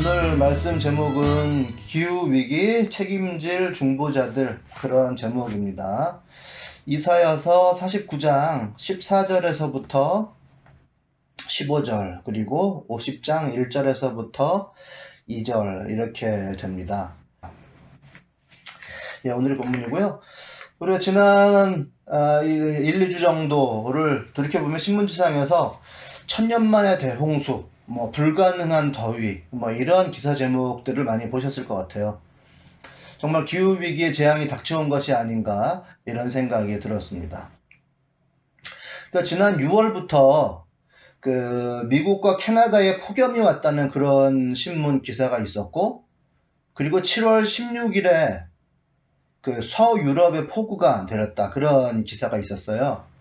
오늘 말씀 제목은 기후위기 책임질 중보자들, 그런 제목입니다. 이사야서 49장 14절에서부터 15절, 그리고 50장 1절에서부터 2절 이렇게 됩니다. 오늘의 본문이고요. 우리가 지난 1, 2주 정도를 돌이켜보면 신문지상에서 천년만의 대홍수, 불가능한 더위, 이런 기사 제목들을 많이 보셨을 것 같아요. 정말 기후위기의 재앙이 닥쳐온 것이 아닌가, 이런 생각이 들었습니다. 그러니까 지난 6월부터 미국과 캐나다에 폭염이 왔다는 그런 신문 기사가 있었고, 그리고 7월 16일에 서유럽에 폭우가 내렸다, 그런 기사가 있었어요.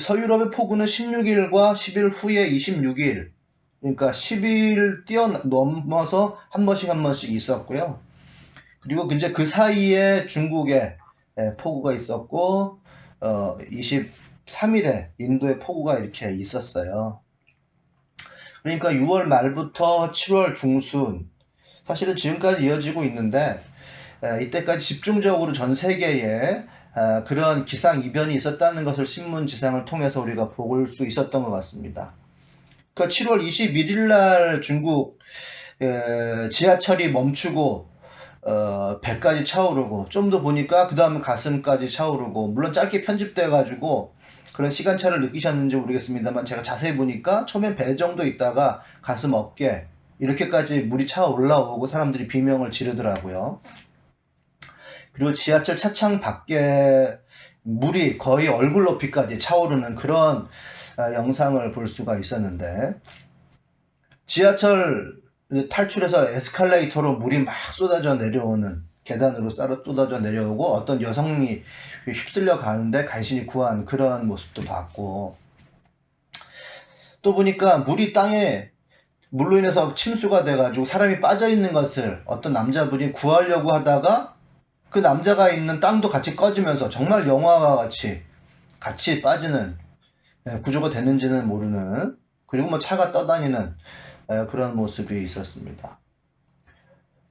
서유럽의 폭우는 16일과 10일 후에 26일, 그러니까 10일 뛰어넘어서 한 번씩 있었고요. 그리고 이제 그 사이에 중국에 폭우가 있었고, 23일에 인도에 폭우가 이렇게 있었어요. 그러니까 6월 말부터 7월 중순, 사실은 지금까지 이어지고 있는데, 이때까지 집중적으로 전 세계에 그런 기상이변이 있었다는 것을 신문지상을 통해서 우리가 볼 수 있었던 것 같습니다. 7월 21일 날 중국 지하철이 멈추고 배까지 차오르고, 좀 더 보니까 그 다음에 가슴까지 차오르고, 물론 짧게 편집돼 가지고 그런 시간차를 느끼셨는지 모르겠습니다만, 제가 자세히 보니까 처음엔 배 정도 있다가 가슴 어깨 이렇게까지 물이 차 올라오고 사람들이 비명을 지르더라고요. 그리고 지하철 차창 밖에 물이 거의 얼굴 높이까지 차오르는 그런 영상을 볼 수가 있었는데, 지하철 탈출해서 에스컬레이터로 물이 막 쏟아져 내려오는, 계단으로 쏟아져 내려오고 어떤 여성이 휩쓸려 가는데 간신히 구한 그런 모습도 봤고, 또 보니까 물이 땅에 물로 인해서 침수가 돼가지고 사람이 빠져 있는 것을 어떤 남자분이 구하려고 하다가 그 남자가 있는 땅도 같이 꺼지면서 정말 영화와 같이 빠지는, 구조가 되는지는 모르는, 그리고 차가 떠다니는 그런 모습이 있었습니다.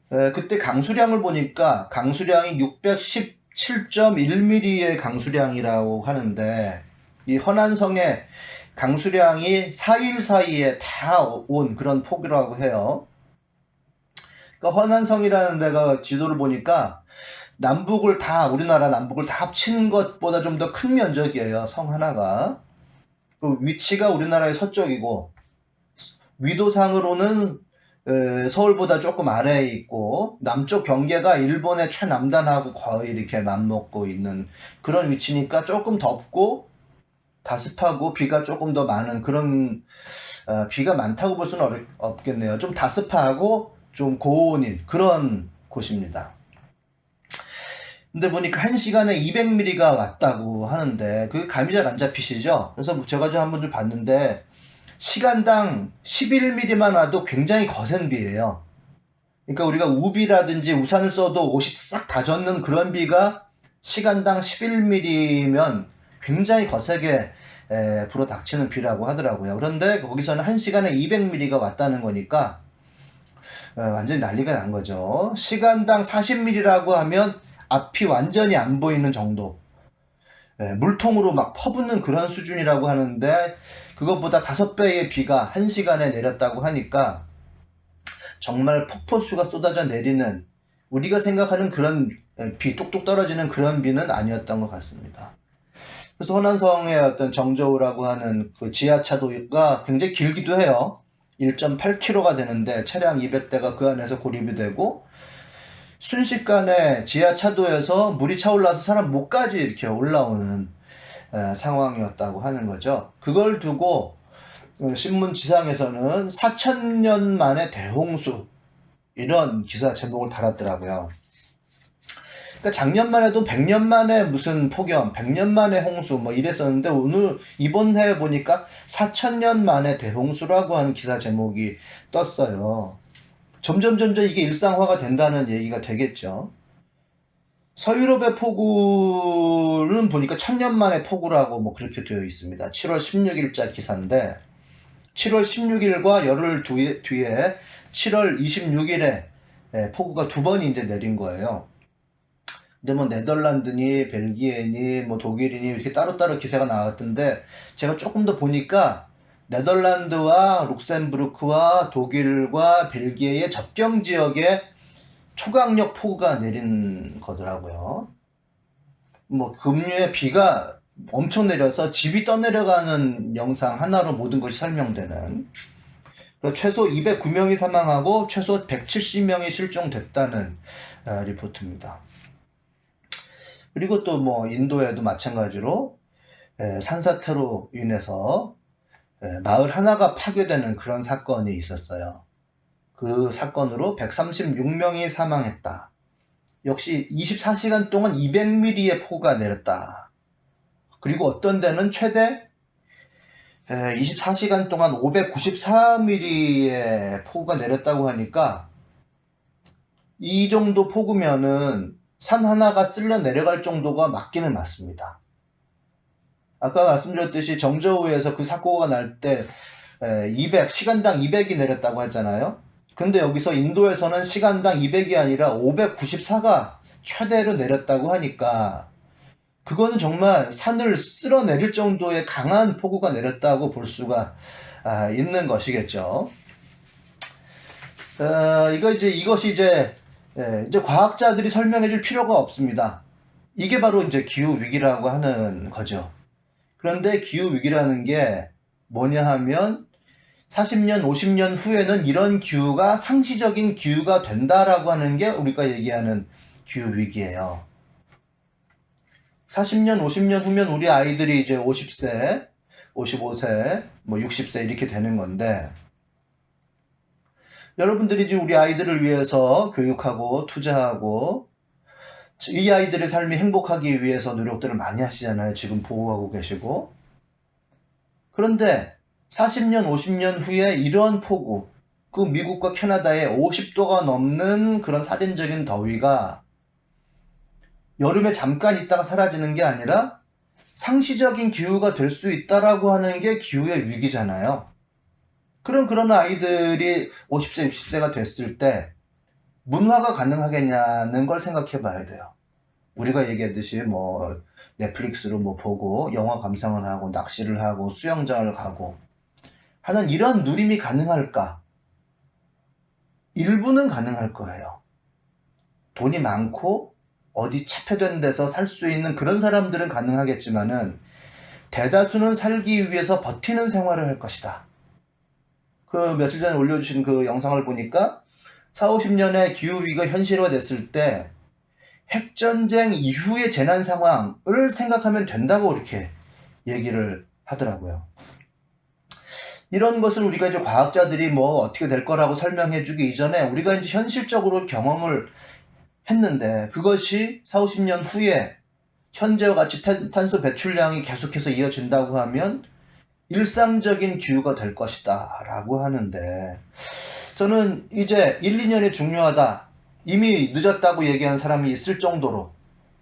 그때 강수량을 보니까 강수량이 617.1mm의 강수량이라고 하는데, 이 허난성의 강수량이 4일 사이에 다 온 그런 폭이라고 해요. 그러니까 허난성이라는 데가 지도를 보니까 우리나라 남북을 다 합친 것보다 좀 더 큰 면적이에요, 성 하나가. 위치가 우리나라의 서쪽이고, 위도상으로는 서울보다 조금 아래에 있고, 남쪽 경계가 일본의 최남단하고 거의 이렇게 맞먹고 있는 그런 위치니까 조금 덥고 다습하고 비가 조금 더 많은 그런, 비가 많다고 볼 수는 없겠네요. 좀 다습하고 좀 고온인 그런 곳입니다. 근데 보니까 1시간에 200mm가 왔다고 하는데, 그게 감이 잘 안 잡히시죠? 그래서 제가 좀 한번 좀 봤는데, 시간당 11mm만 와도 굉장히 거센 비예요. 그러니까 우리가 우비라든지 우산을 써도 옷이 싹 다 젖는 그런 비가 시간당 11mm면 굉장히 거세게 불어닥치는 비라고 하더라고요. 그런데 거기서는 1시간에 200mm가 왔다는 거니까 완전히 난리가 난 거죠. 시간당 40mm라고 하면 앞이 완전히 안 보이는 정도, 물통으로 막 퍼붓는 그런 수준이라고 하는데, 그것보다 5배의 비가 1시간에 내렸다고 하니까 정말 폭포수가 쏟아져 내리는, 우리가 생각하는 그런 비, 뚝뚝 떨어지는 그런 비는 아니었던 것 같습니다. 그래서 허난성의 어떤 정저우라고 하는 그 지하차도가 굉장히 길기도 해요. 1.8km가 되는데 차량 200대가 그 안에서 고립이 되고, 순식간에 지하차도에서 물이 차올라서 사람 목까지 이렇게 올라오는 상황이었다고 하는 거죠. 그걸 두고 신문 지상에서는 4,000년 만의 대홍수, 이런 기사 제목을 달았더라고요. 그러니까 작년만 해도 100년 만에 무슨 폭염, 100년 만에 홍수 이랬었는데, 오늘 이번 해에 보니까 4,000년 만에 대홍수라고 하는 기사 제목이 떴어요. 점점 이게 일상화가 된다는 얘기가 되겠죠. 서유럽의 폭우는 보니까 1000년 만에 폭우라고 그렇게 되어 있습니다. 7월 16일자 기사인데, 7월 16일과 열흘 뒤에 7월 26일에 폭우가 두 번이 이제 내린 거예요. 근데 뭐 네덜란드니 벨기에니 뭐 독일이니 이렇게 따로따로 기사가 나왔던데, 제가 조금 더 보니까 네덜란드와 룩셈부르크와 독일과 벨기에의 접경 지역에 초강력 폭우가 내린 거더라고요. 뭐 급류의 비가 엄청 내려서 집이 떠내려가는 영상 하나로 모든 것이 설명되는, 최소 209명이 사망하고 최소 170명이 실종됐다는 리포트입니다. 그리고 또 뭐 인도에도 마찬가지로 산사태로 인해서 마을 하나가 파괴되는 그런 사건이 있었어요. 그 사건으로 136명이 사망했다. 역시 24시간 동안 200mm의 폭우가 내렸다. 그리고 어떤 데는 최대 24시간 동안 594mm의 폭우가 내렸다고 하니까, 이 정도 폭우면은 산 하나가 쓸려 내려갈 정도가 맞기는 맞습니다. 아까 말씀드렸듯이 정저우에서 그 사고가 날 때 시간당 200이 내렸다고 했잖아요. 근데 여기서 인도에서는 시간당 200이 아니라 594가 최대로 내렸다고 하니까, 그거는 정말 산을 쓸어내릴 정도의 강한 폭우가 내렸다고 볼 수가 있는 것이겠죠. 이것이 이제 과학자들이 설명해 줄 필요가 없습니다. 이게 바로 이제 기후위기라고 하는 거죠. 그런데 기후위기라는 게 뭐냐 하면 40년, 50년 후에는 이런 기후가 상시적인 기후가 된다라고 하는 게 우리가 얘기하는 기후위기예요. 40년, 50년 후면 우리 아이들이 이제 50세, 55세, 뭐 60세 이렇게 되는 건데, 여러분들이 이제 우리 아이들을 위해서 교육하고 투자하고 이 아이들의 삶이 행복하기 위해서 노력들을 많이 하시잖아요. 지금 보호하고 계시고. 그런데 40년, 50년 후에 이런 폭우, 그 미국과 캐나다에 50도가 넘는 그런 살인적인 더위가 여름에 잠깐 있다가 사라지는 게 아니라 상시적인 기후가 될 수 있다라고 하는 게 기후의 위기잖아요. 그런 아이들이 50세, 60세가 됐을 때 문화가 가능하겠냐는 걸 생각해 봐야 돼요. 우리가 얘기했듯이 뭐 넷플릭스로 뭐 보고 영화 감상을 하고 낚시를 하고 수영장을 가고 하는 이런 누림이 가능할까? 일부는 가능할 거예요. 돈이 많고 어디 차폐된 데서 살 수 있는 그런 사람들은 가능하겠지만은 대다수는 살기 위해서 버티는 생활을 할 것이다. 그 며칠 전에 올려주신 그 영상을 보니까 40, 50년의 기후위기가 현실화됐을 때 핵전쟁 이후의 재난 상황을 생각하면 된다고 이렇게 얘기를 하더라고요. 이런 것을 우리가 이제 과학자들이 뭐 어떻게 될 거라고 설명해 주기 이전에 우리가 이제 현실적으로 경험을 했는데, 그것이 40, 50년 후에 현재와 같이 탄소 배출량이 계속해서 이어진다고 하면 일상적인 기후가 될 것이다 라고 하는데, 저는 이제 1, 2년이 중요하다, 이미 늦었다고 얘기하는 사람이 있을 정도로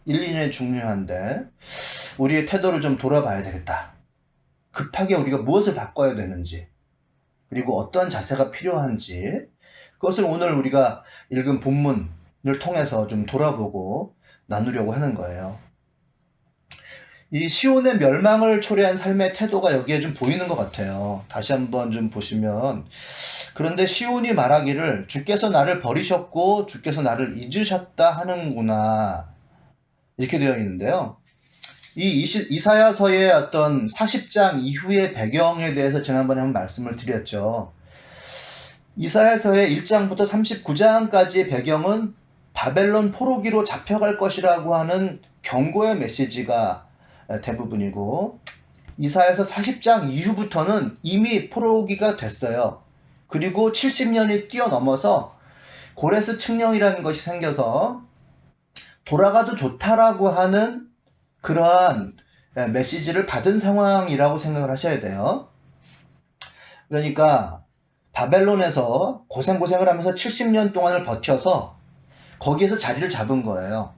1, 2년이 중요한데 우리의 태도를 좀 돌아봐야 되겠다. 급하게 우리가 무엇을 바꿔야 되는지, 그리고 어떤 자세가 필요한지, 그것을 오늘 우리가 읽은 본문을 통해서 좀 돌아보고 나누려고 하는 거예요. 이 시온의 멸망을 초래한 삶의 태도가 여기에 좀 보이는 것 같아요. 다시 한번 좀 보시면, 그런데 시온이 말하기를 주께서 나를 버리셨고 주께서 나를 잊으셨다 하는구나, 이렇게 되어 있는데요. 이 이사야서의 어떤 40장 이후의 배경에 대해서 지난번에 한번 말씀을 드렸죠. 이사야서의 1장부터 39장까지의 배경은 바벨론 포로기로 잡혀갈 것이라고 하는 경고의 메시지가 대부분이고, 이사야서 40장 이후부터는 이미 포로기가 됐어요. 그리고 70년이 뛰어넘어서 고레스 칙령이라는 것이 생겨서 돌아가도 좋다라고 하는 그러한 메시지를 받은 상황이라고 생각을 하셔야 돼요. 그러니까 바벨론에서 고생을 하면서 70년 동안을 버텨서 거기에서 자리를 잡은 거예요.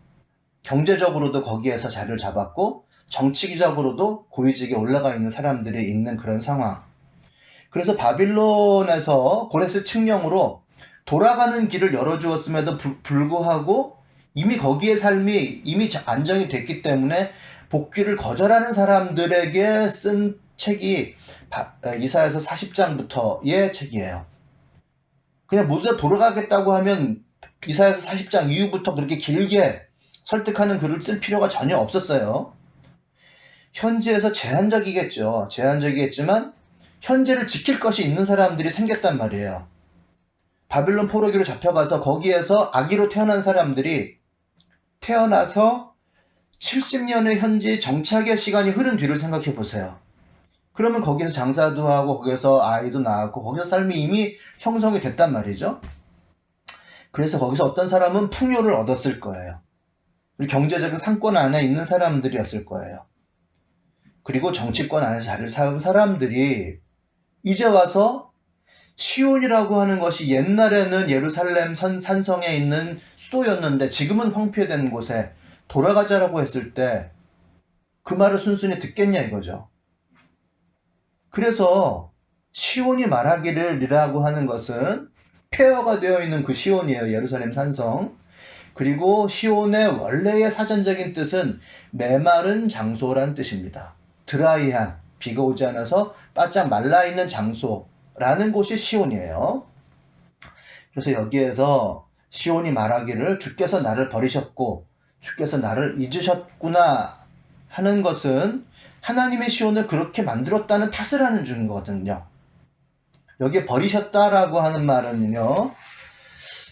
경제적으로도 거기에서 자리를 잡았고 정치적으로도 고위직에 올라가 있는 사람들이 있는 그런 상황. 그래서 바빌론에서 고레스 칙령으로 돌아가는 길을 열어주었음에도 불구하고 이미 거기에 삶이 이미 안정이 됐기 때문에 복귀를 거절하는 사람들에게 쓴 책이 이사야서 40장부터의 책이에요. 그냥 모두 다 돌아가겠다고 하면 이사야서 40장 이후부터 그렇게 길게 설득하는 글을 쓸 필요가 전혀 없었어요. 현지에서 제한적이겠죠. 제한적이겠지만 현재를 지킬 것이 있는 사람들이 생겼단 말이에요. 바빌론 포로기로 잡혀가서 거기에서 아기로 태어난 사람들이 태어나서 70년의 현지 정착의 시간이 흐른 뒤를 생각해 보세요. 그러면 거기서 장사도 하고 거기서 아이도 낳았고 거기서 삶이 이미 형성이 됐단 말이죠. 그래서 거기서 어떤 사람은 풍요를 얻었을 거예요. 그리고 경제적인 상권 안에 있는 사람들이었을 거예요. 그리고 정치권 안에서 자리를 잡은 사람들이 이제 와서 시온이라고 하는 것이 옛날에는 예루살렘 산성에 있는 수도였는데 지금은 황폐된 곳에 돌아가자라고 했을 때 그 말을 순순히 듣겠냐 이거죠. 그래서 시온이 말하기를이라고 하는 것은 폐허가 되어 있는 그 시온이에요. 예루살렘 산성. 그리고 시온의 원래의 사전적인 뜻은 메마른 장소란 뜻입니다. 드라이한, 비가 오지 않아서 바짝 말라있는 장소라는 곳이 시온이에요. 그래서 여기에서 시온이 말하기를 주께서 나를 버리셨고 주께서 나를 잊으셨구나 하는 것은 하나님의 시온을 그렇게 만들었다는 탓을 하는 중이거든요. 여기에 버리셨다라고 하는 말은요,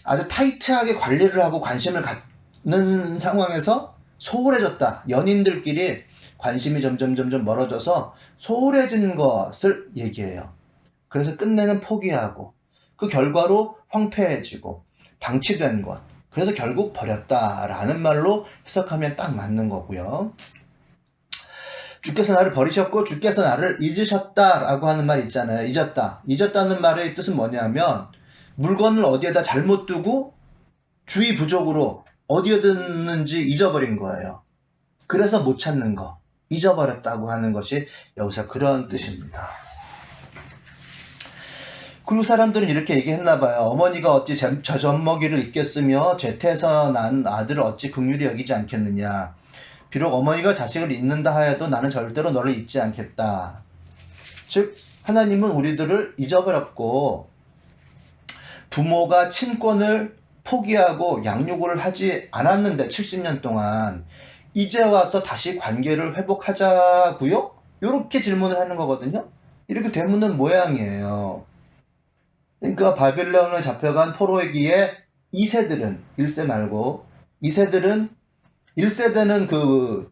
아주 타이트하게 관리를 하고 관심을 갖는 상황에서 소홀해졌다. 연인들끼리 관심이 점점 멀어져서 소홀해진 것을 얘기해요. 그래서 끝내는 포기하고 그 결과로 황폐해지고 방치된 것. 그래서 결국 버렸다라는 말로 해석하면 딱 맞는 거고요. 주께서 나를 버리셨고 주께서 나를 잊으셨다라고 하는 말 있잖아요. 잊었다는 말의 뜻은 뭐냐면 물건을 어디에다 잘못 두고 주의 부족으로 어디에 뒀는지 잊어버린 거예요. 그래서 못 찾는 거, 잊어버렸다고 하는 것이 여기서 그런 뜻입니다. 그 사람들은 이렇게 얘기했나 봐요. 어머니가 어찌 젖먹이를 잊겠으며 죄태에서 난 아들을 어찌 긍휼히 여기지 않겠느냐. 비록 어머니가 자식을 잊는다 하여도 나는 절대로 너를 잊지 않겠다. 즉 하나님은 우리들을 잊어버렸고 부모가 친권을 포기하고 양육을 하지 않았는데 70년 동안 이제 와서 다시 관계를 회복하자고요? 이렇게 질문을 하는 거거든요. 이렇게 되묻는 모양이에요. 그러니까 바빌론을 잡혀간 포로기의 2세들은 1세 말고 2세들은 1세대는 그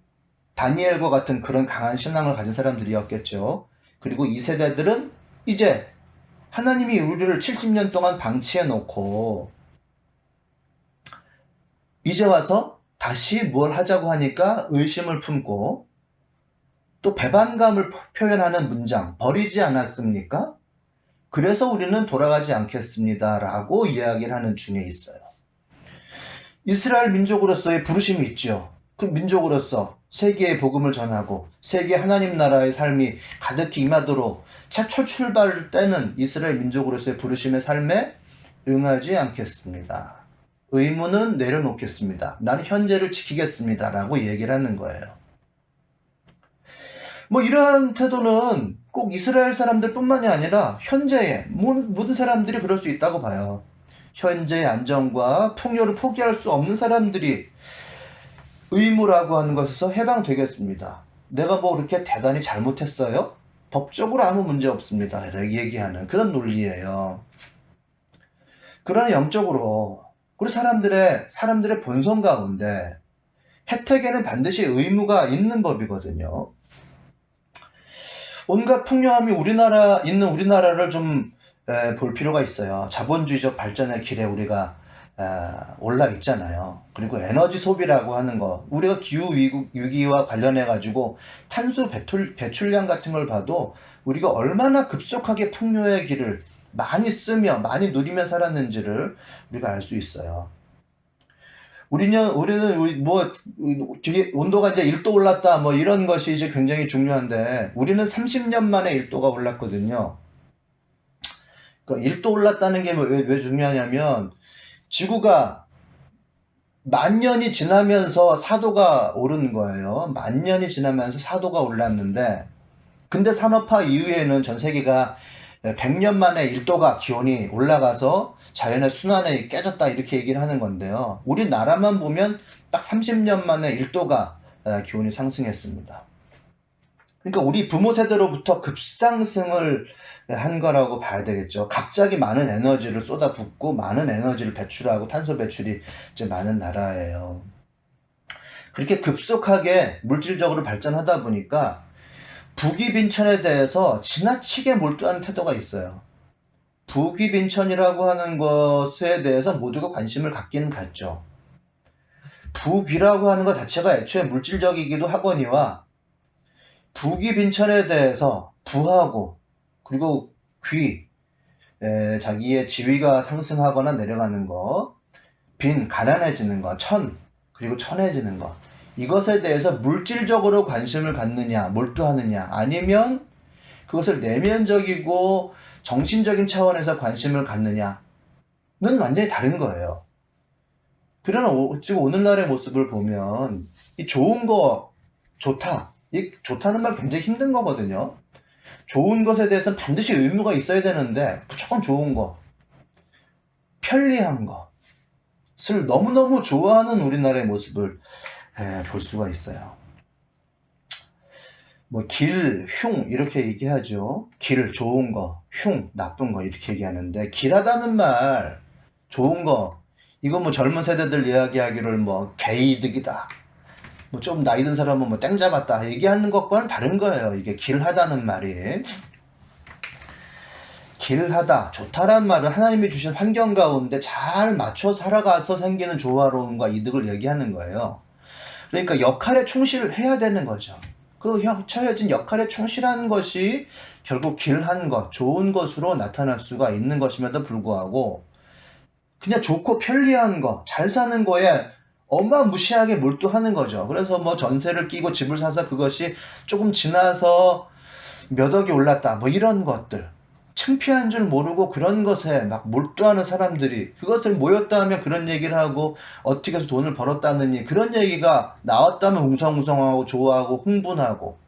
다니엘과 같은 그런 강한 신앙을 가진 사람들이었겠죠. 그리고 2세대들은 이제 하나님이 우리를 70년 동안 방치해 놓고 이제 와서 다시 뭘 하자고 하니까 의심을 품고 또 배반감을 표현하는 문장 버리지 않았습니까? 그래서 우리는 돌아가지 않겠습니다 라고 이야기를 하는 중에 있어요. 이스라엘 민족으로서의 부르심이 있죠. 그 민족으로서 세계의 복음을 전하고 세계 하나님 나라의 삶이 가득히 임하도록 최초 출발 때는 이스라엘 민족으로서의 부르심의 삶에 응하지 않겠습니다. 의무는 내려놓겠습니다. 나는 현재를 지키겠습니다 라고 얘기를 하는 거예요. 뭐 이러한 태도는 꼭 이스라엘 사람들 뿐만이 아니라 현재의 모든 사람들이 그럴 수 있다고 봐요. 현재의 안정과 풍요를 포기할 수 없는 사람들이 의무라고 하는 것에서 해방되겠습니다. 내가 뭐 그렇게 대단히 잘못했어요? 법적으로 아무 문제 없습니다. 얘기하는 그런 논리예요. 그러나 영적으로 우리 사람들의 본성 가운데 혜택에는 반드시 의무가 있는 법이거든요. 온갖 풍요함이 있는 우리나라를 좀 볼 필요가 있어요. 자본주의적 발전의 길에 우리가 올라 있잖아요. 그리고 에너지 소비라고 하는 거, 우리가 기후 위기와 관련해 가지고 탄소 배출량 같은 걸 봐도 우리가 얼마나 급속하게 풍요의 길을 많이 쓰며 많이 누리며 살았는지를 우리가 알 수 있어요. 우리는 뭐 온도가 이제 1도 올랐다 뭐 이런 것이 이제 굉장히 중요한데 우리는 30년 만에 1도가 올랐거든요. 그러니까 1도 올랐다는 게 왜 중요하냐면 지구가 만 년이 지나면서 4도가 오른 거예요. 만 년이 지나면서 4도가 올랐는데 근데 산업화 이후에는 전 세계가 100년 만에 1도가 기온이 올라가서 자연의 순환이 깨졌다 이렇게 얘기를 하는 건데요. 우리나라만 보면 딱 30년 만에 1도가 기온이 상승했습니다. 그러니까 우리 부모 세대로부터 급상승을 한 거라고 봐야 되겠죠. 갑자기 많은 에너지를 쏟아붓고 많은 에너지를 배출하고 탄소 배출이 이제 많은 나라예요. 그렇게 급속하게 물질적으로 발전하다 보니까 부귀빈천에 대해서 지나치게 몰두하는 태도가 있어요. 부귀빈천이라고 하는 것에 대해서 모두가 관심을 갖기는 갖죠. 부귀라고 하는 것 자체가 애초에 물질적이기도 하거니와 부귀빈천에 대해서 부하고 그리고 귀, 자기의 지위가 상승하거나 내려가는 거, 가난해지는 거, 그리고 천해지는 거, 이것에 대해서 물질적으로 관심을 갖느냐, 몰두하느냐, 아니면 그것을 내면적이고 정신적인 차원에서 관심을 갖느냐는 완전히 다른 거예요. 그러나 지금 오늘날의 모습을 보면 이 좋은 거 좋다, 이 좋다는 말 굉장히 힘든 거거든요. 좋은 것에 대해서는 반드시 의무가 있어야 되는데 무조건 좋은 거, 편리한 것을 너무너무 좋아하는 우리나라의 모습을 볼 수가 있어요. 뭐 흉 이렇게 얘기하죠. 좋은 거, 흉 나쁜 거 이렇게 얘기하는데 길하다는 말, 좋은 거, 이거 뭐 젊은 세대들 이야기하기를 뭐 개이득이다, 뭐 좀 나이 든 사람은 뭐 땡 잡았다 얘기하는 것과는 다른 거예요. 이게 길하다는 말이. 길하다, 좋다란 말은 하나님이 주신 환경 가운데 잘 맞춰 살아가서 생기는 조화로움과 이득을 얘기하는 거예요. 그러니까 역할에 충실해야 되는 거죠. 그 처해진 역할에 충실한 것이 결국 길한 것, 좋은 것으로 나타날 수가 있는 것임에도 불구하고 그냥 좋고 편리한 거, 잘 사는 거에 어마무시하게 몰두하는 거죠. 그래서 뭐 전세를 끼고 집을 사서 그것이 조금 지나서 몇 억이 올랐다, 뭐 이런 것들, 창피한 줄 모르고 그런 것에 막 몰두하는 사람들이, 그것을 모였다 하면 그런 얘기를 하고 어떻게 해서 돈을 벌었다느니 그런 얘기가 나왔다면 웅성웅성하고 좋아하고 흥분하고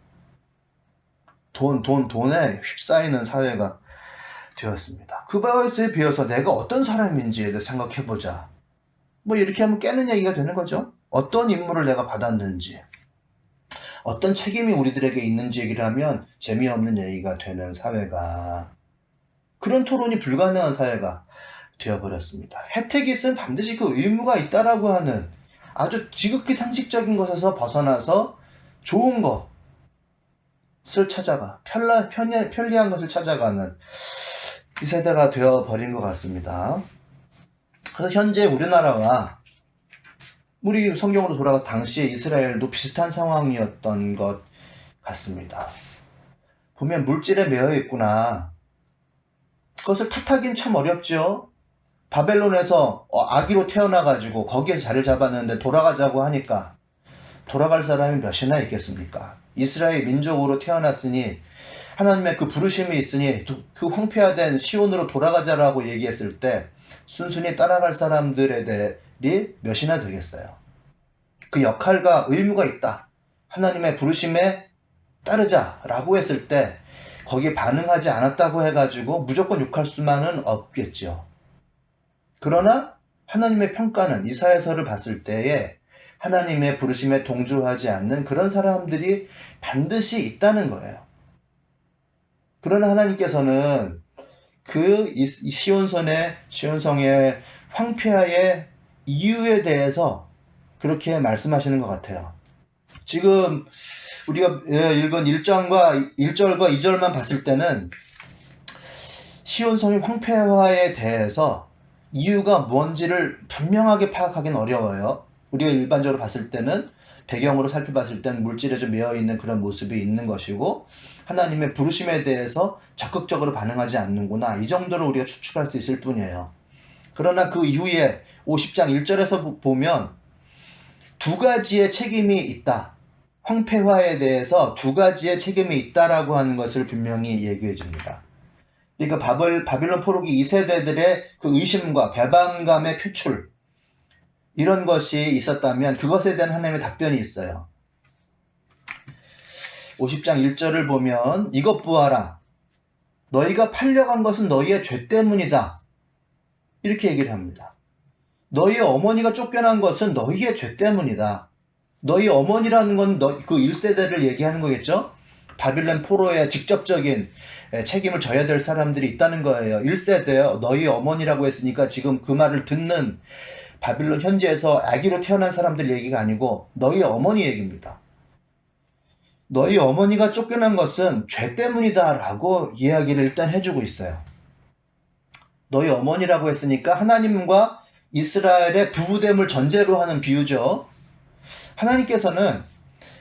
돈에 휩싸이는 사회가 되었습니다. 그것에 비해서 내가 어떤 사람인지에 대해 생각해보자, 뭐 이렇게 하면 깨는 얘기가 되는 거죠. 어떤 임무를 내가 받았는지, 어떤 책임이 우리들에게 있는지 얘기를 하면 재미없는 얘기가 되는 사회가, 그런 토론이 불가능한 사회가 되어버렸습니다. 혜택이 있으면 반드시 그 의무가 있다라고 하는 아주 지극히 상식적인 것에서 벗어나서 좋은 것을 찾아가, 편리한 것을 찾아가는 이 세대가 되어버린 것 같습니다. 그래서 현재 우리나라와 우리 성경으로 돌아가서 당시에 이스라엘도 비슷한 상황이었던 것 같습니다. 보면 물질에 매여 있구나. 그것을 탓하긴 참 어렵죠. 바벨론에서 아기로 태어나가지고 거기에서 자리를 잡았는데 돌아가자고 하니까 돌아갈 사람이 몇이나 있겠습니까? 이스라엘 민족으로 태어났으니 하나님의 그 부르심이 있으니 그 황폐화된 시온으로 돌아가자라고 얘기했을 때 순순히 따라갈 사람들이 몇이나 되겠어요. 그 역할과 의무가 있다, 하나님의 부르심에 따르자라고 했을 때 거기에 반응하지 않았다고 해가지고 무조건 욕할 수만은 없겠죠. 그러나 하나님의 평가는 이사야서를 봤을 때에 하나님의 부르심에 동조하지 않는 그런 사람들이 반드시 있다는 거예요. 그러나 하나님께서는 그 시온성의 황폐화의 이유에 대해서 그렇게 말씀하시는 것 같아요. 지금 우리가 읽은 1절과 2절만 봤을 때는 시온성의 황폐화에 대해서 이유가 뭔지를 분명하게 파악하기는 어려워요. 우리가 일반적으로 봤을 때는, 배경으로 살펴봤을 때는 물질에 좀 매여있는 그런 모습이 있는 것이고 하나님의 부르심에 대해서 적극적으로 반응하지 않는구나, 이 정도로 우리가 추측할 수 있을 뿐이에요. 그러나 그 이후에 50장 1절에서 보면 두 가지의 책임이 있다, 황폐화에 대해서 두 가지의 책임이 있다라고 하는 것을 분명히 얘기해 줍니다. 그러니까 바빌론 포로기 2세대들의 그 의심과 배반감의 표출, 이런 것이 있었다면 그것에 대한 하나님의 답변이 있어요. 50장 1절을 보면 이것 보아라. 너희가 팔려간 것은 너희의 죄 때문이다. 이렇게 얘기를 합니다. 너희 어머니가 쫓겨난 것은 너희의 죄 때문이다. 너희 어머니라는 건 그 1세대를 얘기하는 거겠죠? 바빌론 포로의 직접적인 책임을 져야 될 사람들이 있다는 거예요. 1세대 너희 어머니라고 했으니까 지금 그 말을 듣는 바빌론 현지에서 아기로 태어난 사람들 얘기가 아니고 너희 어머니 얘기입니다. 너희 어머니가 쫓겨난 것은 죄 때문이다 라고 이야기를 일단 해주고 있어요. 너희 어머니라고 했으니까 하나님과 이스라엘의 부부됨을 전제로 하는 비유죠. 하나님께서는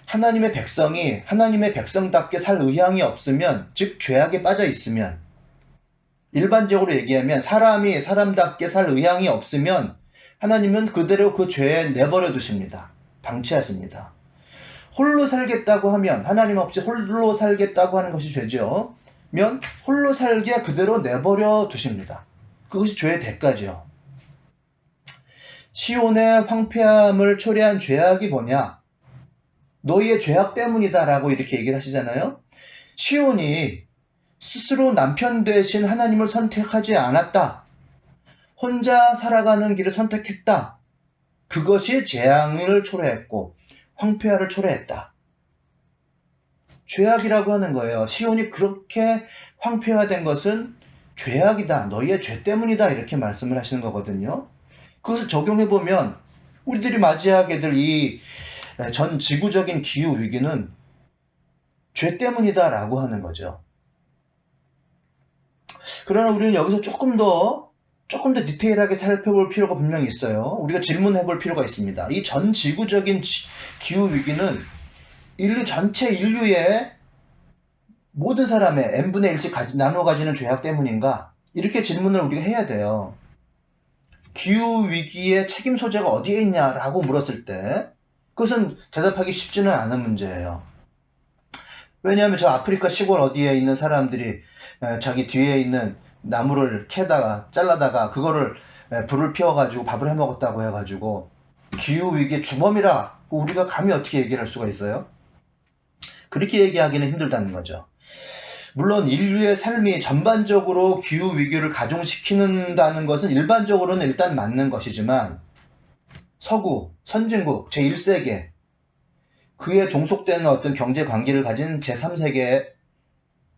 하나님의 백성이 하나님의 백성답게 살 의향이 없으면, 즉 죄악에 빠져 있으면, 일반적으로 얘기하면 사람이 사람답게 살 의향이 없으면 하나님은 그대로 그 죄에 내버려 두십니다. 방치하십니다. 홀로 살겠다고 하면, 하나님 없이 홀로 살겠다고 하는 것이 죄죠. 면 홀로 살게 그대로 내버려 두십니다. 그것이 죄의 대가죠. 시온의 황폐함을 초래한 죄악이 뭐냐? 너희의 죄악 때문이다 라고 이렇게 얘기를 하시잖아요. 시온이 스스로 남편 되신 하나님을 선택하지 않았다. 혼자 살아가는 길을 선택했다. 그것이 재앙을 초래했고 황폐화를 초래했다. 죄악이라고 하는 거예요. 시온이 그렇게 황폐화된 것은 죄악이다. 너희의 죄 때문이다. 이렇게 말씀을 하시는 거거든요. 그것을 적용해보면 우리들이 맞이하게 될 이 전 지구적인 기후 위기는 죄 때문이다 라고 하는 거죠. 그러나 우리는 여기서 조금 더 디테일하게 살펴볼 필요가 분명히 있어요. 우리가 질문해 볼 필요가 있습니다. 이 전 지구적인 기후 위기는 전체 인류의 모든 사람의 n분의 1씩 나눠 가지는 죄악 때문인가? 이렇게 질문을 우리가 해야 돼요. 기후 위기의 책임 소재가 어디에 있냐라고 물었을 때 그것은 대답하기 쉽지는 않은 문제예요. 왜냐하면 저 아프리카 시골 어디에 있는 사람들이 자기 뒤에 있는 나무를 잘라다가 그거를 불을 피워가지고 밥을 해먹었다고 해가지고 기후위기의 주범이라 우리가 감히 어떻게 얘기를 할 수가 있어요? 그렇게 얘기하기는 힘들다는 거죠. 물론 인류의 삶이 전반적으로 기후위기를 가중시키는다는 것은 일반적으로는 일단 맞는 것이지만 서구, 선진국, 제1세계 그에 종속되는 어떤 경제관계를 가진 제3세계에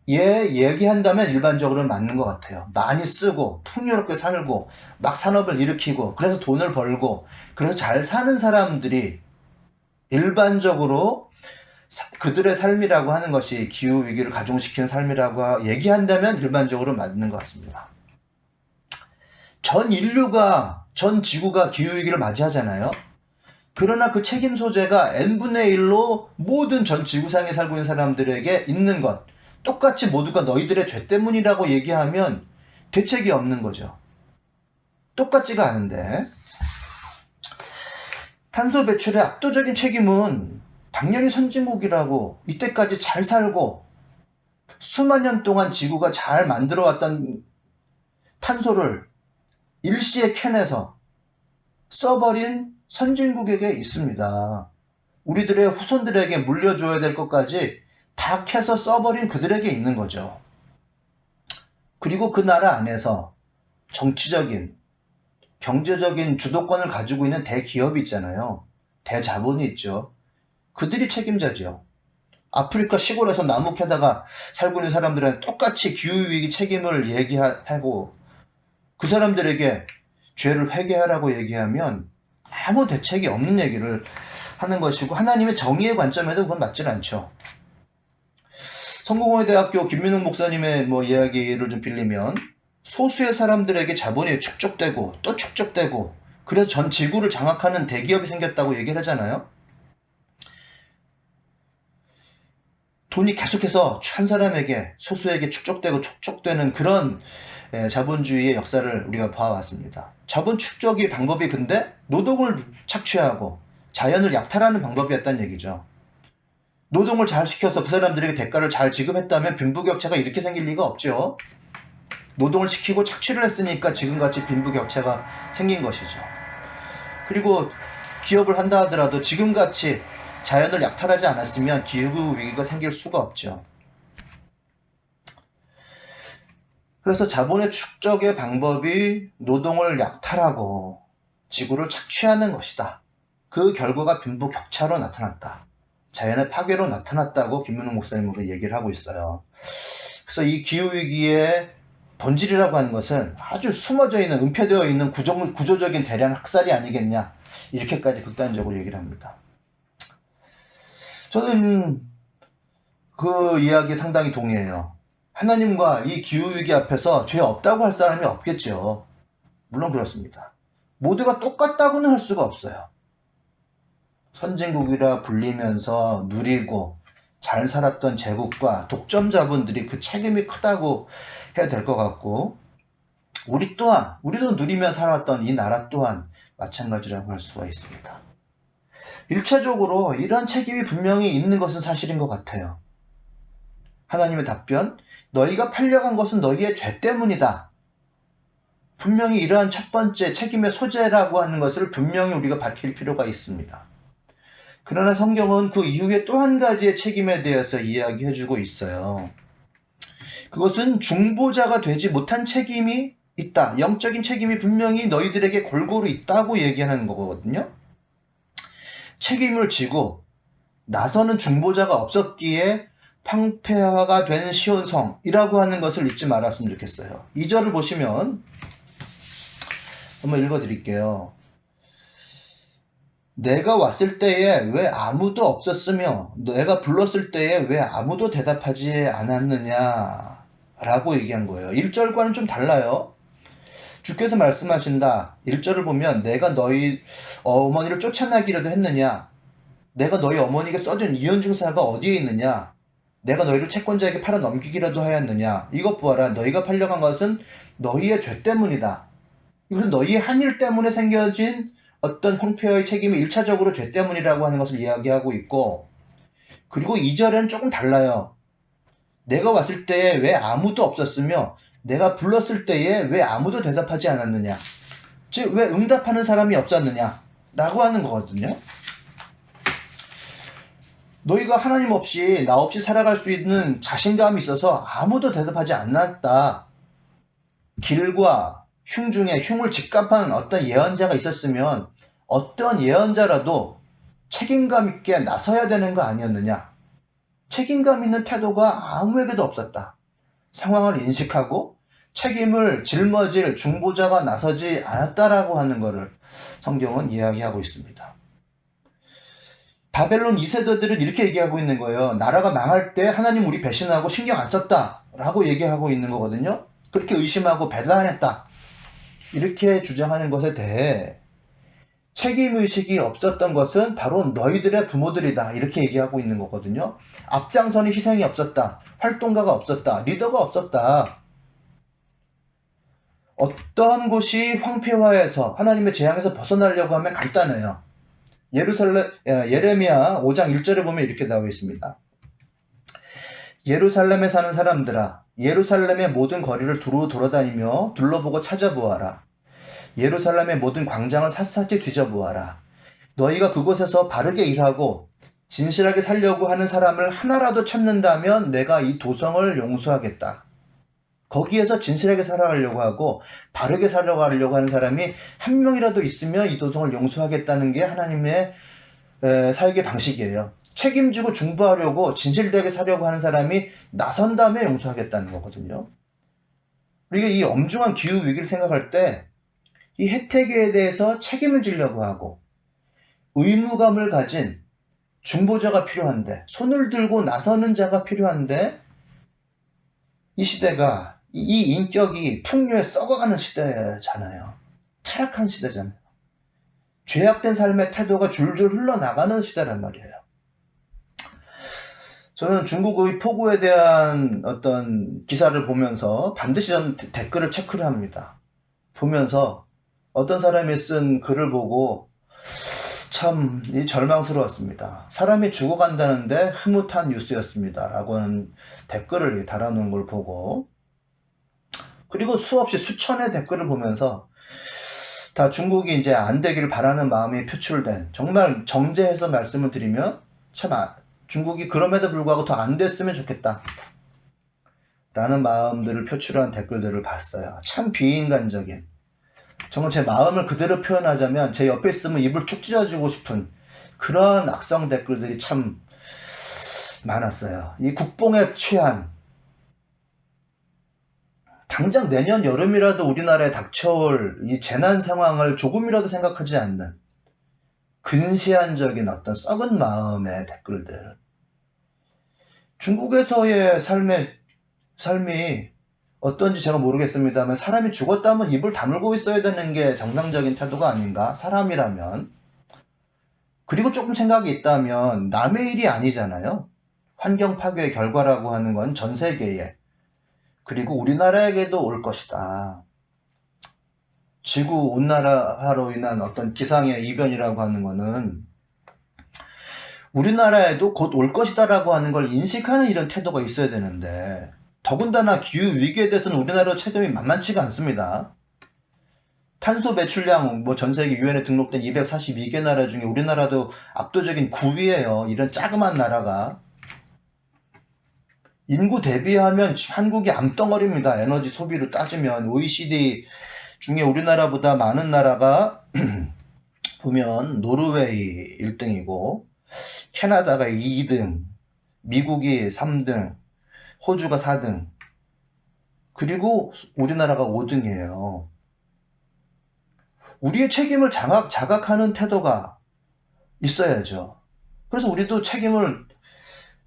얘기한다면 일반적으로는 맞는 것 같아요. 많이 쓰고 풍요롭게 살고 막 산업을 일으키고 그래서 돈을 벌고 그래서 잘 사는 사람들이 일반적으로 그들의 삶이라고 하는 것이 기후위기를 가중시키는 삶이라고 얘기한다면 일반적으로 맞는 것 같습니다. 전 인류가, 전 지구가 기후위기를 맞이하잖아요. 그러나 그 책임 소재가 n분의 1로 모든 전 지구상에 살고 있는 사람들에게 있는 것, 똑같이 모두가 너희들의 죄 때문이라고 얘기하면 대책이 없는 거죠. 똑같지가 않은데 탄소 배출의 압도적인 책임은 당연히 선진국이라고, 이때까지 잘 살고 수만 년 동안 지구가 잘 만들어왔던 탄소를 일시에 캐내서 써버린 선진국에게 있습니다. 우리들의 후손들에게 물려줘야 될 것까지 다 캐서 써버린 그들에게 있는 거죠. 그리고 그 나라 안에서 정치적인, 경제적인 주도권을 가지고 있는 대기업이 있잖아요. 대자본이 있죠. 그들이 책임자죠. 아프리카 시골에서 나무 캐다가 살고 있는 사람들은 똑같이 기후위기 책임을 얘기하고 그 사람들에게 죄를 회개하라고 얘기하면 아무 대책이 없는 얘기를 하는 것이고 하나님의 정의의 관점에도 그건 맞지는 않죠. 성공회대학교 김민웅 목사님의 이야기를 좀 빌리면 소수의 사람들에게 자본이 축적되고 또 축적되고 그래서 전 지구를 장악하는 대기업이 생겼다고 얘기를 하잖아요. 돈이 계속해서 한 사람에게, 소수에게 축적되고 축적되는 그런 자본주의의 역사를 우리가 봐왔습니다. 자본 축적의 방법이 근데 노동을 착취하고 자연을 약탈하는 방법이었다는 얘기죠. 노동을 잘 시켜서 그 사람들에게 대가를 잘 지급했다면 빈부격차가 이렇게 생길 리가 없죠. 노동을 시키고 착취를 했으니까 지금같이 빈부격차가 생긴 것이죠. 그리고 기업을 한다 하더라도 지금같이 자연을 약탈하지 않았으면 기후위기가 생길 수가 없죠. 그래서 자본의 축적의 방법이 노동을 약탈하고 지구를 착취하는 것이다. 그 결과가 빈부격차로 나타났다. 자연의 파괴로 나타났다고 김문웅 목사님은 얘기를 하고 있어요. 그래서 이 기후위기의 본질이라고 하는 것은 아주 숨어져 있는, 은폐되어 있는 구조적인 대량 학살이 아니겠냐, 이렇게까지 극단적으로 얘기를 합니다. 저는 그 이야기에 상당히 동의해요. 하나님과 이 기후위기 앞에서 죄 없다고 할 사람이 없겠죠. 물론 그렇습니다. 모두가 똑같다고는 할 수가 없어요. 선진국이라 불리면서 누리고 잘 살았던 제국과 독점자분들이 그 책임이 크다고 해야 될 것 같고, 우리도 누리며 살았던 이 나라 또한 마찬가지라고 할 수가 있습니다. 1차적으로 이런 책임이 분명히 있는 것은 사실인 것 같아요. 하나님의 답변, 너희가 팔려간 것은 너희의 죄 때문이다. 분명히 이러한 첫 번째 책임의 소재라고 하는 것을 분명히 우리가 밝힐 필요가 있습니다. 그러나 성경은 그 이후에 또 한 가지의 책임에 대해서 이야기해주고 있어요. 그것은 중보자가 되지 못한 책임이 있다. 영적인 책임이 분명히 너희들에게 골고루 있다고 얘기하는 거거든요. 책임을 지고 나서는 중보자가 없었기에 황폐화가 된 시온성이라고 하는 것을 잊지 말았으면 좋겠어요. 2절을 보시면 한번 읽어드릴게요. 내가 왔을 때에 왜 아무도 없었으며 내가 불렀을 때에 왜 아무도 대답하지 않았느냐 라고 얘기한 거예요. 1절과는 좀 달라요. 주께서 말씀하신다. 1절을 보면 내가 너희 어머니를 쫓아나기라도 했느냐, 내가 너희 어머니에게 써준 이혼증서가 어디에 있느냐, 내가 너희를 채권자에게 팔아 넘기기라도 하였느냐. 이것 보아라. 너희가 팔려간 것은 너희의 죄 때문이다. 이것은 너희의 한 일 때문에 생겨진 어떤 황폐의 책임이 1차적으로 죄 때문이라고 하는 것을 이야기하고 있고, 그리고 2절에는 조금 달라요. 내가 왔을 때에 왜 아무도 없었으며 내가 불렀을 때에 왜 아무도 대답하지 않았느냐, 즉 왜 응답하는 사람이 없었느냐 라고 하는 거거든요. 너희가 하나님 없이 나 없이 살아갈 수 있는 자신감이 있어서 아무도 대답하지 않았다. 길과 흉 중에 흉을 직갑한 어떤 예언자가 있었으면 어떤 예언자라도 책임감 있게 나서야 되는 거 아니었느냐. 책임감 있는 태도가 아무에게도 없었다. 상황을 인식하고 책임을 짊어질 중보자가 나서지 않았다라고 하는 것을 성경은 이야기하고 있습니다. 바벨론 2세대들은 이렇게 얘기하고 있는 거예요. 나라가 망할 때 하나님 우리 배신하고 신경 안 썼다 라고 얘기하고 있는 거거든요. 그렇게 의심하고 배도 안 했다, 이렇게 주장하는 것에 대해 책임의식이 없었던 것은 바로 너희들의 부모들이다, 이렇게 얘기하고 있는 거거든요. 앞장서는 희생이 없었다, 활동가가 없었다, 리더가 없었다. 어떤 곳이 황폐화해서 하나님의 재앙에서 벗어나려고 하면 간단해요. 예레미야 5장 1절에 보면 이렇게 나와 있습니다. 예루살렘에 사는 사람들아, 예루살렘의 모든 거리를 두루 돌아다니며 둘러보고 찾아보아라. 예루살렘의 모든 광장을 샅샅이 뒤져보아라. 너희가 그곳에서 바르게 일하고 진실하게 살려고 하는 사람을 하나라도 찾는다면 내가 이 도성을 용서하겠다. 거기에서 진실하게 살아가려고 하고 바르게 살아가려고 하는 사람이 한 명이라도 있으면 이 도성을 용서하겠다는 게 하나님의 사역의 방식이에요. 책임지고 중보하려고 진실되게 살려고 하는 사람이 나선 다음에 용서하겠다는 거거든요. 우리가 이 엄중한 기후위기를 생각할 때 이 혜택에 대해서 책임을 지려고 하고 의무감을 가진 중보자가 필요한데, 손을 들고 나서는 자가 필요한데, 이 시대가, 이 인격이 풍요에 썩어가는 시대잖아요. 타락한 시대잖아요. 죄악된 삶의 태도가 줄줄 흘러나가는 시대란 말이에요. 저는 중국의 폭우에 대한 어떤 기사를 보면서 반드시 저는 댓글을 체크를 합니다. 보면서 어떤 사람이 쓴 글을 보고 참 절망스러웠습니다. 사람이 죽어간다는데 흐뭇한 뉴스였습니다 라고 하는 댓글을 달아놓은 걸 보고, 그리고 수없이 수천의 댓글을 보면서 다 중국이 이제 안 되기를 바라는 마음이 표출된, 정말 정제해서 말씀을 드리면 참 중국이 그럼에도 불구하고 더 안 됐으면 좋겠다 라는 마음들을 표출한 댓글들을 봤어요. 참 비인간적인, 정말 제 마음을 그대로 표현하자면 제 옆에 있으면 입을 축 찢어주고 싶은 그런 악성 댓글들이 참 많았어요. 이 국뽕에 취한, 당장 내년 여름이라도 우리나라에 닥쳐올 이 재난 상황을 조금이라도 생각하지 않는 근시안적인 어떤 썩은 마음의 댓글들. 중국에서의 삶이 어떤지 제가 모르겠습니다만, 사람이 죽었다면 입을 다물고 있어야 되는 게 정상적인 태도가 아닌가? 사람이라면. 그리고 조금 생각이 있다면 남의 일이 아니잖아요. 환경 파괴의 결과라고 하는 건 전 세계에, 그리고 우리나라에게도 올 것이다. 지구 온난화로 인한 어떤 기상의 이변이라고 하는 거는 우리나라에도 곧 올 것이다라고 하는 걸 인식하는 이런 태도가 있어야 되는데, 더군다나 기후위기에 대해서는 우리나라 체감이 만만치가 않습니다. 탄소 배출량 전 세계 유엔에 등록된 242개 나라 중에 우리나라도 압도적인 9위예요. 이런 자그만 나라가. 인구 대비하면 한국이 암덩어리입니다. 에너지 소비로 따지면 OECD 중에 우리나라보다 많은 나라가 보면 노르웨이 1등이고 캐나다가 2등, 미국이 3등, 호주가 4등, 그리고 우리나라가 5등이에요. 우리의 책임을 자각하는 태도가 있어야죠. 그래서 우리도 책임을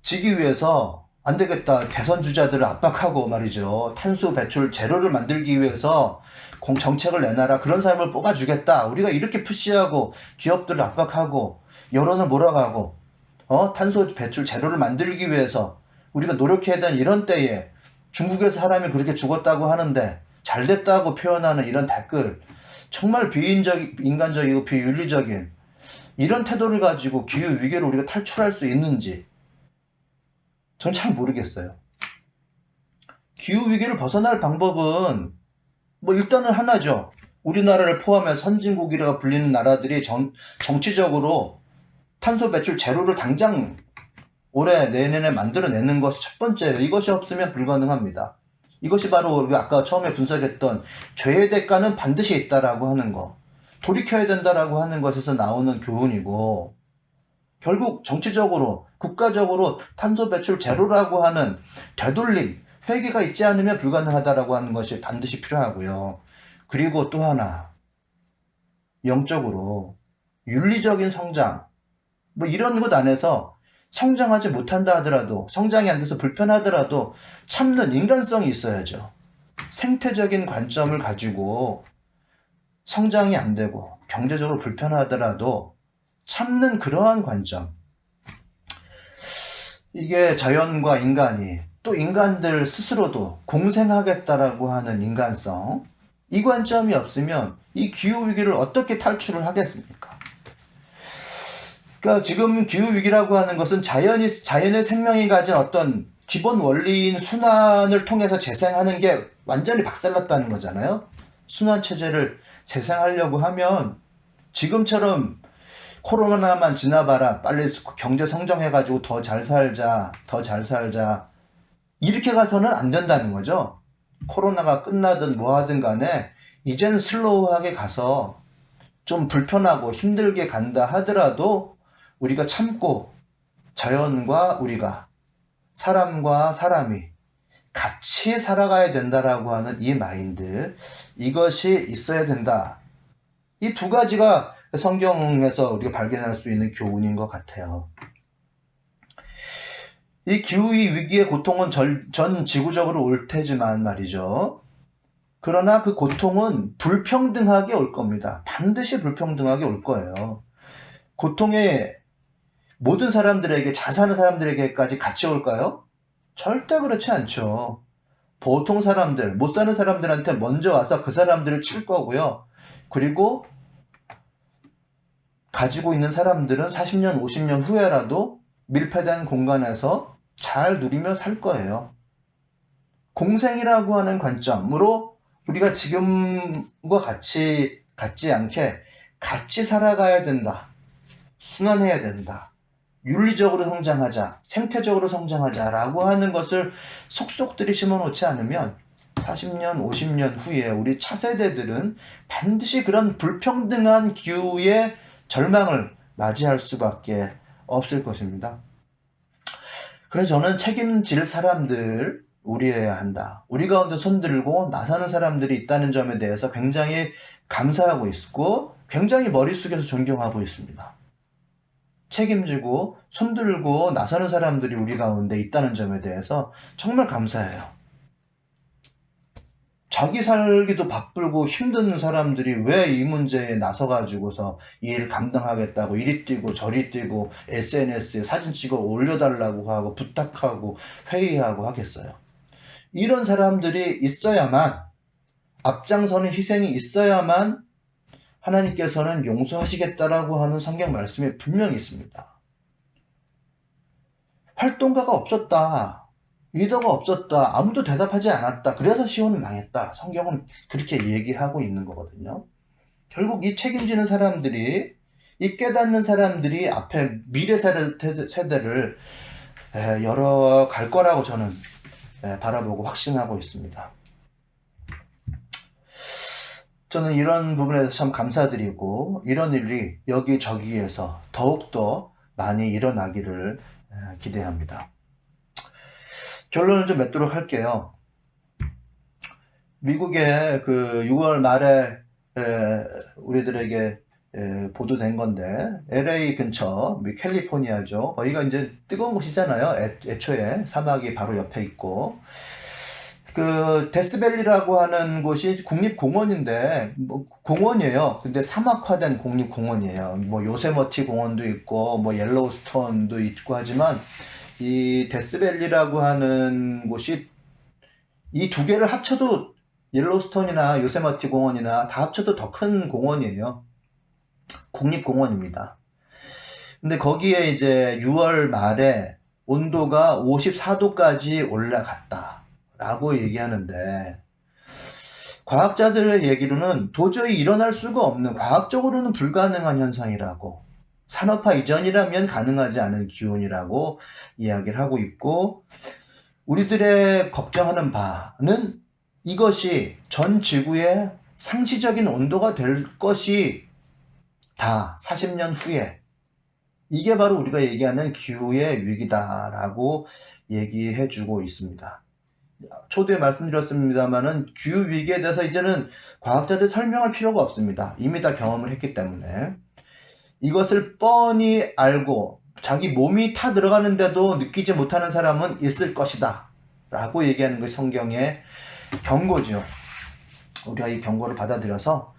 지기 위해서 안 되겠다, 대선 주자들을 압박하고 말이죠. 탄소 배출 제로를 만들기 위해서 정책을 내놔라, 그런 사람을 뽑아주겠다, 우리가 이렇게 푸시하고 기업들을 압박하고 여론을 몰아가고 탄소 배출 제로를 만들기 위해서 우리가 노력해야 되는 이런 때에 중국에서 사람이 그렇게 죽었다고 하는데 잘됐다고 표현하는 이런 댓글, 정말 비인간적이고 비윤리적인 이런 태도를 가지고 기후위기를 우리가 탈출할 수 있는지 전 잘 모르겠어요. 기후위기를 벗어날 방법은 일단은 하나죠. 우리나라를 포함해 선진국이라고 불리는 나라들이 정치적으로 탄소 배출 제로를 당장 올해 내년에 만들어내는 것이 첫 번째예요. 이것이 없으면 불가능합니다. 이것이 바로 우리가 아까 처음에 분석했던 죄의 대가는 반드시 있다라고 하는 거, 돌이켜야 된다라고 하는 것에서 나오는 교훈이고, 결국 정치적으로 국가적으로 탄소 배출 제로라고 하는 되돌림, 회개가 있지 않으면 불가능하다라고 하는 것이 반드시 필요하고요. 그리고 또 하나, 영적으로 윤리적인 성장, 이런 것 안에서 성장하지 못한다 하더라도, 성장이 안 돼서 불편하더라도 참는 인간성이 있어야죠. 생태적인 관점을 가지고 성장이 안 되고 경제적으로 불편하더라도 참는 그러한 관점, 이게 자연과 인간이, 또 인간들 스스로도 공생하겠다라고 하는 인간성, 이 관점이 없으면 이 기후위기를 어떻게 탈출을 하겠습니까? 그러니까 지금 기후위기라고 하는 것은 자연의 생명이 가진 어떤 기본 원리인 순환을 통해서 재생하는 게 완전히 박살났다는 거잖아요. 순환체제를 재생하려고 하면 지금처럼 코로나만 지나봐라, 빨리 경제 성장해가지고 더 잘 살자, 이렇게 가서는 안 된다는 거죠. 코로나가 끝나든 뭐 하든 간에 이젠 슬로우하게 가서 좀 불편하고 힘들게 간다 하더라도 우리가 참고 자연과 우리가, 사람과 사람이 같이 살아가야 된다라고 하는 이 마인드, 이것이 있어야 된다. 이 두 가지가 성경에서 우리가 발견할 수 있는 교훈인 것 같아요. 이 기후위기의 고통은 전 지구적으로 올 테지만 말이죠. 그러나 그 고통은 불평등하게 올 겁니다. 반드시 불평등하게 올 거예요. 고통에 모든 사람들에게, 잘 사는 사람들에게까지 같이 올까요? 절대 그렇지 않죠. 보통 사람들, 못 사는 사람들한테 먼저 와서 그 사람들을 칠 거고요. 그리고 가지고 있는 사람들은 40년, 50년 후에라도 밀폐된 공간에서 잘 누리며 살 거예요. 공생이라고 하는 관점으로 우리가 지금과 같지 않게 같이 살아가야 된다. 순환해야 된다. 윤리적으로 성장하자, 생태적으로 성장하자라고 하는 것을 속속들이 심어놓지 않으면 40년, 50년 후에 우리 차세대들은 반드시 그런 불평등한 기후의 절망을 맞이할 수밖에 없을 것입니다. 그래서 저는 책임질 사람들 우리여야 한다. 우리 가운데 손들고 나서는 사람들이 있다는 점에 대해서 굉장히 감사하고 있고 굉장히 머리 숙여서 존경하고 있습니다. 책임지고 손들고 나서는 사람들이 우리 가운데 있다는 점에 대해서 정말 감사해요. 자기 살기도 바쁘고 힘든 사람들이 왜 이 문제에 나서가지고서 이 일 감당하겠다고 이리 뛰고 저리 뛰고 SNS에 사진 찍어 올려달라고 하고 부탁하고 회의하고 하겠어요. 이런 사람들이 있어야만, 앞장서는 희생이 있어야만 하나님께서는 용서하시겠다라고 하는 성경 말씀이 분명히 있습니다. 활동가가 없었다, 리더가 없었다, 아무도 대답하지 않았다, 그래서 시온은 망했다. 성경은 그렇게 얘기하고 있는 거거든요. 결국 이 책임지는 사람들이, 이 깨닫는 사람들이 앞에 미래 세대를 열어갈 거라고 저는 바라보고 확신하고 있습니다. 저는 이런 부분에서 참 감사드리고 이런 일이 여기저기에서 더욱더 많이 일어나기를 기대합니다. 결론을 좀 맺도록 할게요. 미국의 그 6월 말에 우리들에게 보도된 건데, LA 근처 캘리포니아죠. 거기가 이제 뜨거운 곳이잖아요. 애초에 사막이 바로 옆에 있고, 그 데스밸리라고 하는 곳이 국립공원인데, 뭐 공원이에요. 근데 사막화된 국립공원이에요. 뭐 요세머티 공원도 있고 뭐 옐로우스톤도 있고 하지만 이 데스밸리라고 하는 곳이 이 두 개를 합쳐도 옐로우스톤이나 요세머티 공원이나 다 합쳐도 더 큰 공원이에요. 국립공원입니다. 근데 거기에 이제 6월 말에 온도가 54도까지 올라갔다 라고 얘기하는데, 과학자들의 얘기로는 도저히 일어날 수가 없는, 과학적으로는 불가능한 현상이라고, 산업화 이전이라면 가능하지 않은 기온이라고 이야기를 하고 있고, 우리들의 걱정하는 바는 이것이 전 지구의 상시적인 온도가 될 것이 다 40년 후에, 이게 바로 우리가 얘기하는 기후의 위기다라고 얘기해 주고 있습니다. 초두에 말씀드렸습니다만은 기후 위기에 대해서 이제는 과학자들 설명할 필요가 없습니다. 이미 다 경험을 했기 때문에. 이것을 뻔히 알고 자기 몸이 타 들어가는데도 느끼지 못하는 사람은 있을 것이다 라고 얘기하는 것이 성경의 경고죠. 우리가 이 경고를 받아들여서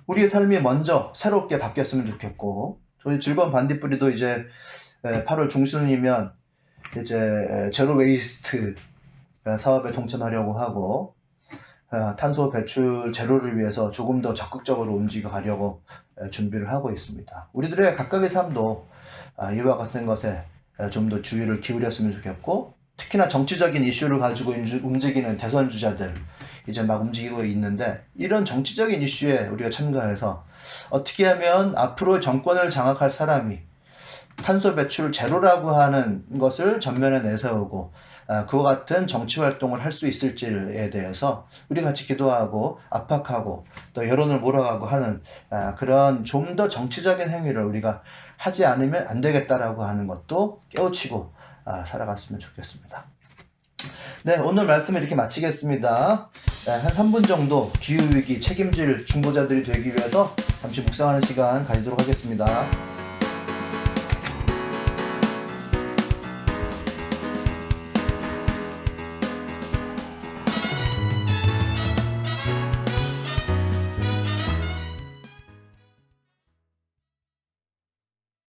우리의 삶이 먼저 새롭게 바뀌었으면 좋겠고, 저희 즐거운 반딧불이도 이제 8월 중순이면 이제 제로 웨이스트 사업에 동참하려고 하고, 탄소 배출 제로를 위해서 조금 더 적극적으로 움직여 가려고 준비를 하고 있습니다. 우리들의 각각의 삶도 이와 같은 것에 좀 더 주의를 기울였으면 좋겠고, 특히나 정치적인 이슈를 가지고 움직이는 대선 주자들 이제 막 움직이고 있는데, 이런 정치적인 이슈에 우리가 참가해서 어떻게 하면 앞으로 정권을 장악할 사람이 탄소 배출 제로라고 하는 것을 전면에 내세우고 그와 같은 정치 활동을 할 수 있을지에 대해서 우리 같이 기도하고 압박하고 또 여론을 몰아가고 하는 그런 좀 더 정치적인 행위를 우리가 하지 않으면 안 되겠다라고 하는 것도 깨우치고 살아갔으면 좋겠습니다. 네, 오늘 말씀을 이렇게 마치겠습니다. 한 3분 정도 기후위기 책임질 중보자들이 되기 위해서 잠시 묵상하는 시간 가지도록 하겠습니다.